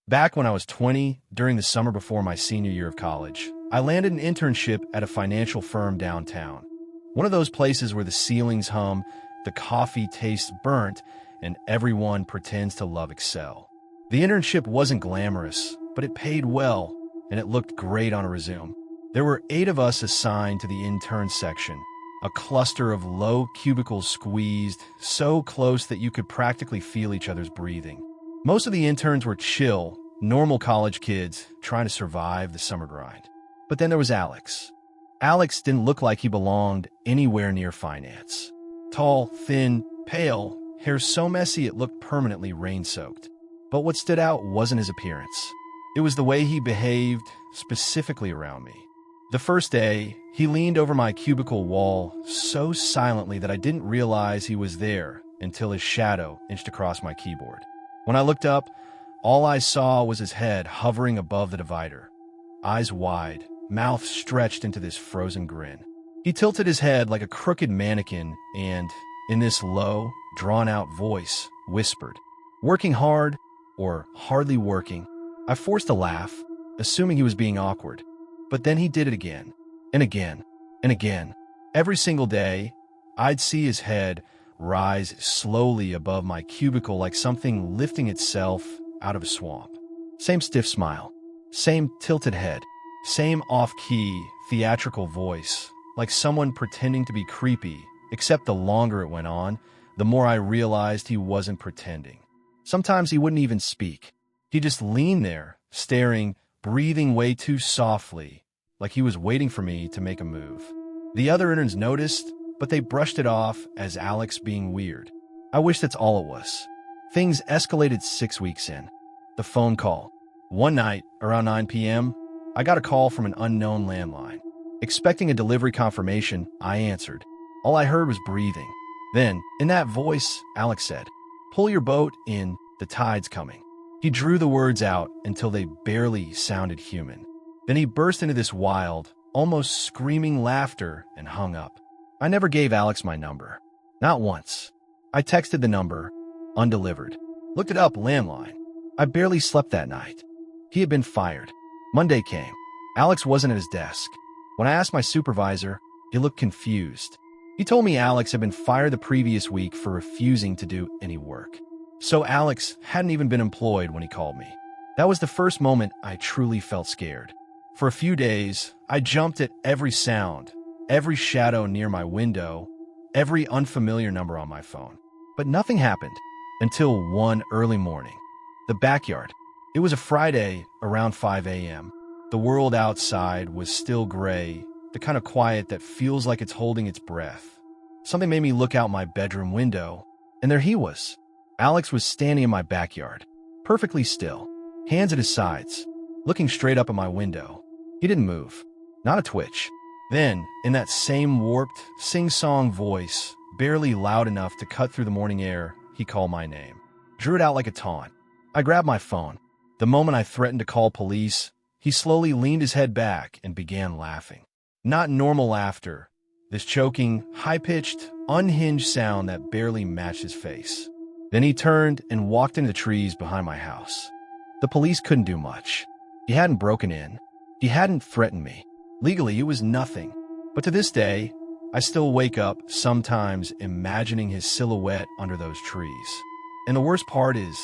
Back when I was 20, during the summer before my senior year of college, I landed an internship at a financial firm downtown. One of those places where the ceilings hum, the coffee tastes burnt, and everyone pretends to love Excel. The internship wasn't glamorous, but it paid well, and it looked great on a resume. There were 8 of us assigned to the intern section, a cluster of low cubicles squeezed so close that you could practically feel each other's breathing. Most of the interns were chill, normal college kids trying to survive the summer grind. But then there was Alex. Alex didn't look like he belonged anywhere near finance. Tall, thin, pale, hair so messy it looked permanently rain-soaked. But what stood out wasn't his appearance. It was the way he behaved, specifically around me. The first day, he leaned over my cubicle wall so silently that I didn't realize he was there until his shadow inched across my keyboard. When I looked up, all I saw was his head hovering above the divider. Eyes wide, mouth stretched into this frozen grin. He tilted his head like a crooked mannequin and, in this low, drawn-out voice, whispered, "Working hard, or hardly working." I forced a laugh, assuming he was being awkward. But then he did it again, and again, and again. Every single day, I'd see his head rise slowly above my cubicle like something lifting itself out of a swamp. Same stiff smile, same tilted head, same off-key, theatrical voice, like someone pretending to be creepy, except the longer it went on, the more I realized he wasn't pretending. Sometimes he wouldn't even speak. He'd just lean there, staring, breathing way too softly, like he was waiting for me to make a move. The other interns noticed, but they brushed it off as Alex being weird. I wish that's all it was. Things escalated 6 weeks in. The phone call. One night, around 9 p.m., I got a call from an unknown landline. Expecting a delivery confirmation, I answered. All I heard was breathing. Then, in that voice, Alex said, "Pull your boat in, the tide's coming." He drew the words out until they barely sounded human. Then he burst into this wild, almost screaming laughter and hung up. I never gave Alex my number. Not once. I texted the number, undelivered. Looked it up, landline. I barely slept that night. He had been fired. Monday came. Alex wasn't at his desk. When I asked my supervisor, he looked confused. He told me Alex had been fired the previous week for refusing to do any work. So Alex hadn't even been employed when he called me. That was the first moment I truly felt scared. For a few days, I jumped at every sound, every shadow near my window, every unfamiliar number on my phone. But nothing happened until one early morning. The backyard. It was a Friday around 5 a.m. The world outside was still gray, the kind of quiet that feels like it's holding its breath. Something made me look out my bedroom window, and there he was. Alex was standing in my backyard, perfectly still, hands at his sides, looking straight up at my window. He didn't move, not a twitch. Then, in that same warped, sing-song voice, barely loud enough to cut through the morning air, he called my name. Drew it out like a taunt. I grabbed my phone. The moment I threatened to call police, he slowly leaned his head back and began laughing. Not normal laughter, this choking, high-pitched, unhinged sound that barely matched his face. Then he turned and walked into the trees behind my house. The police couldn't do much. He hadn't broken in. He hadn't threatened me. Legally, it was nothing. But to this day, I still wake up sometimes imagining his silhouette under those trees. And the worst part is,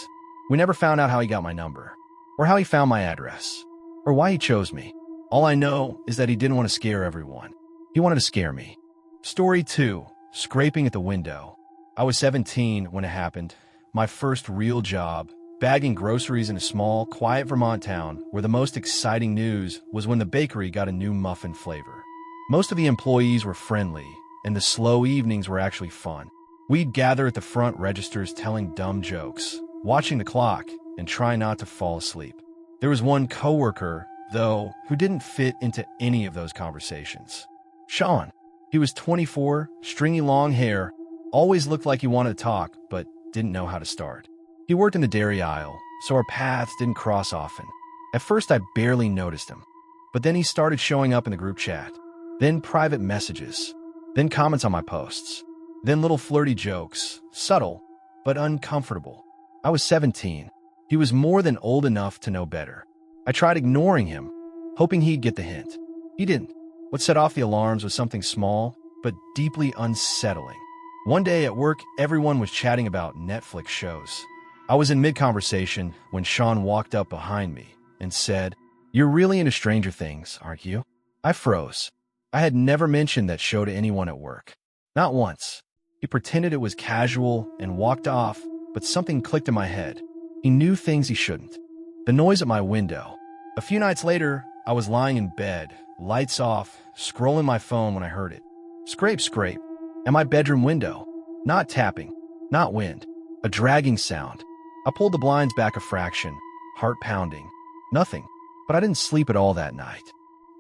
we never found out how he got my number, or how he found my address, or why he chose me. All I know is that he didn't want to scare everyone. He wanted to scare me. Story 2, scraping at the window. I was 17 when it happened, my first real job, bagging groceries in a small, quiet Vermont town where the most exciting news was when the bakery got a new muffin flavor. Most of the employees were friendly, and the slow evenings were actually fun. We'd gather at the front registers telling dumb jokes, watching the clock, and try not to fall asleep. There was one coworker, though, who didn't fit into any of those conversations. Sean. He was 24, stringy long hair, always looked like he wanted to talk, but didn't know how to start. He worked in the dairy aisle, so our paths didn't cross often. At first, I barely noticed him. But then he started showing up in the group chat. Then private messages. Then comments on my posts. Then little flirty jokes, subtle, but uncomfortable. I was 17. He was more than old enough to know better. I tried ignoring him, hoping he'd get the hint. He didn't. What set off the alarms was something small, but deeply unsettling. One day at work, everyone was chatting about Netflix shows. I was in mid-conversation when Sean walked up behind me and said, "You're really into Stranger Things, aren't you?" I froze. I had never mentioned that show to anyone at work. Not once. He pretended it was casual and walked off, but something clicked in my head. He knew things he shouldn't. The noise at my window. A few nights later, I was lying in bed, lights off, scrolling my phone when I heard it. Scrape, scrape. At my bedroom window. Not tapping. Not wind. A dragging sound. I pulled the blinds back a fraction, heart pounding. Nothing. But I didn't sleep at all that night.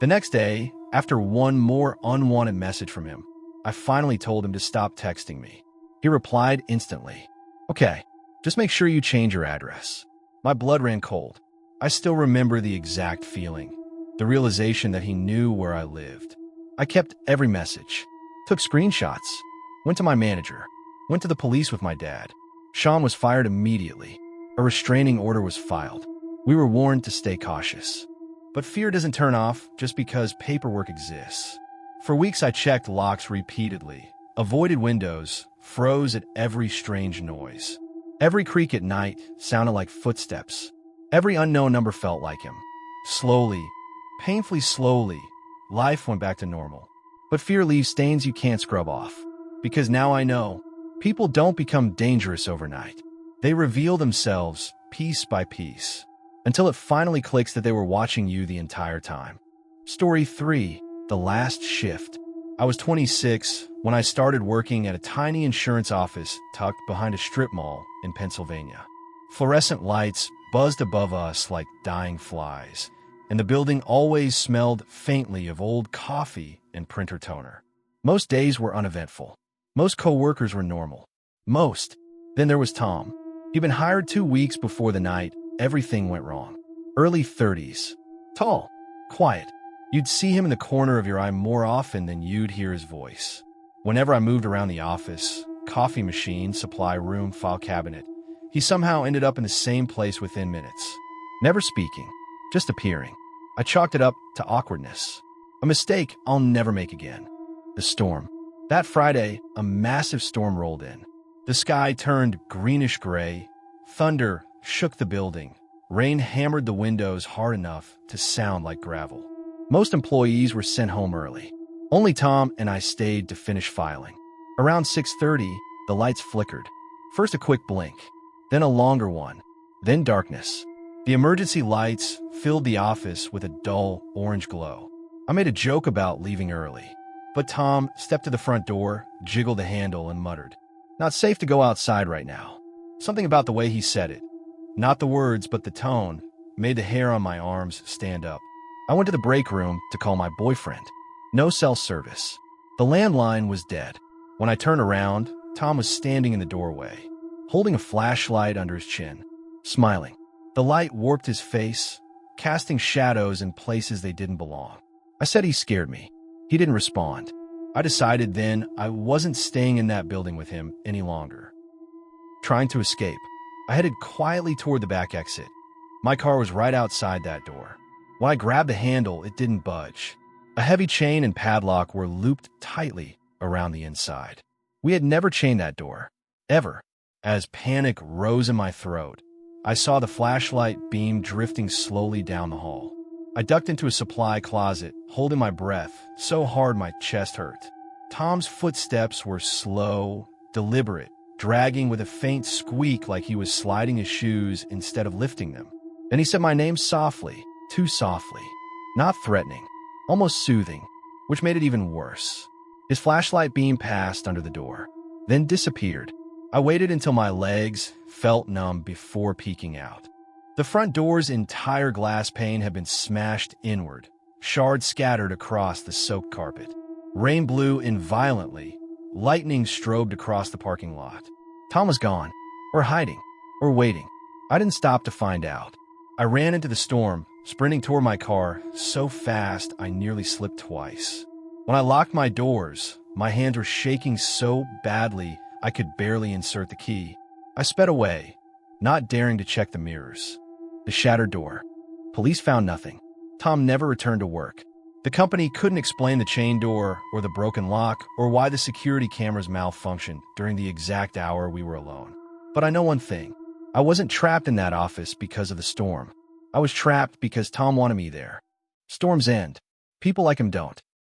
The next day, after one more unwanted message from him, I finally told him to stop texting me. He replied instantly. "Okay, just make sure you change your address." My blood ran cold. I still remember the exact feeling, the realization that he knew where I lived. I kept every message, took screenshots, went to my manager, went to the police with my dad. Sean was fired immediately. A restraining order was filed. We were warned to stay cautious. But fear doesn't turn off just because paperwork exists. For weeks I checked locks repeatedly, avoided windows, froze at every strange noise. Every creak at night sounded like footsteps. Every unknown number felt like him. Slowly, painfully slowly, life went back to normal. But fear leaves stains you can't scrub off. Because now I know, people don't become dangerous overnight. They reveal themselves piece by piece, until it finally clicks that they were watching you the entire time. Story 3. The Last Shift. I was 26 when I started working at a tiny insurance office tucked behind a strip mall in Pennsylvania. Fluorescent lights buzzed above us like dying flies, and the building always smelled faintly of old coffee and printer toner. Most days were uneventful. Most coworkers were normal. Most. Then there was Tom. He'd been hired 2 weeks before the night everything went wrong. Early 30s. Tall. Quiet. You'd see him in the corner of your eye more often than you'd hear his voice. Whenever I moved around the office, coffee machine, supply room, file cabinet, he somehow ended up in the same place within minutes. Never speaking, just appearing. I chalked it up to awkwardness. A mistake I'll never make again. The storm. That Friday, a massive storm rolled in. The sky turned greenish-gray. Thunder shook the building. Rain hammered the windows hard enough to sound like gravel. Most employees were sent home early. Only Tom and I stayed to finish filing. Around 6:30, the lights flickered. First a quick blink, then a longer one, then darkness. The emergency lights filled the office with a dull orange glow. I made a joke about leaving early, but Tom stepped to the front door, jiggled the handle, and muttered, "Not safe to go outside right now." Something about the way he said it, not the words but the tone, made the hair on my arms stand up. I went to the break room to call my boyfriend. No cell service. The landline was dead. When I turned around, Tom was standing in the doorway, holding a flashlight under his chin, smiling. The light warped his face, casting shadows in places they didn't belong. I said he scared me. He didn't respond. I decided then I wasn't staying in that building with him any longer. Trying to escape, I headed quietly toward the back exit. My car was right outside that door. When I grabbed the handle, it didn't budge. A heavy chain and padlock were looped tightly around the inside. We had never chained that door, ever. As panic rose in my throat, I saw the flashlight beam drifting slowly down the hall. I ducked into a supply closet, holding my breath so hard my chest hurt. Tom's footsteps were slow, deliberate, dragging with a faint squeak like he was sliding his shoes instead of lifting them. Then he said my name softly, too softly, not threatening, almost soothing, which made it even worse. His flashlight beam passed under the door, then disappeared. I waited until my legs felt numb before peeking out. The front door's entire glass pane had been smashed inward, shards scattered across the soaked carpet. Rain blew in violently. Lightning strobed across the parking lot. Tom was gone, or hiding, or waiting. I didn't stop to find out. I ran into the storm, sprinting toward my car so fast I nearly slipped twice. When I locked my doors, my hands were shaking so badly I could barely insert the key. I sped away, not daring to check the mirrors. The shattered door. Police found nothing. Tom never returned to work. The company couldn't explain the chain door or the broken lock or why the security cameras malfunctioned during the exact hour we were alone. But I know one thing. I wasn't trapped in that office because of the storm. I was trapped because Tom wanted me there. Storms end. People like him don't.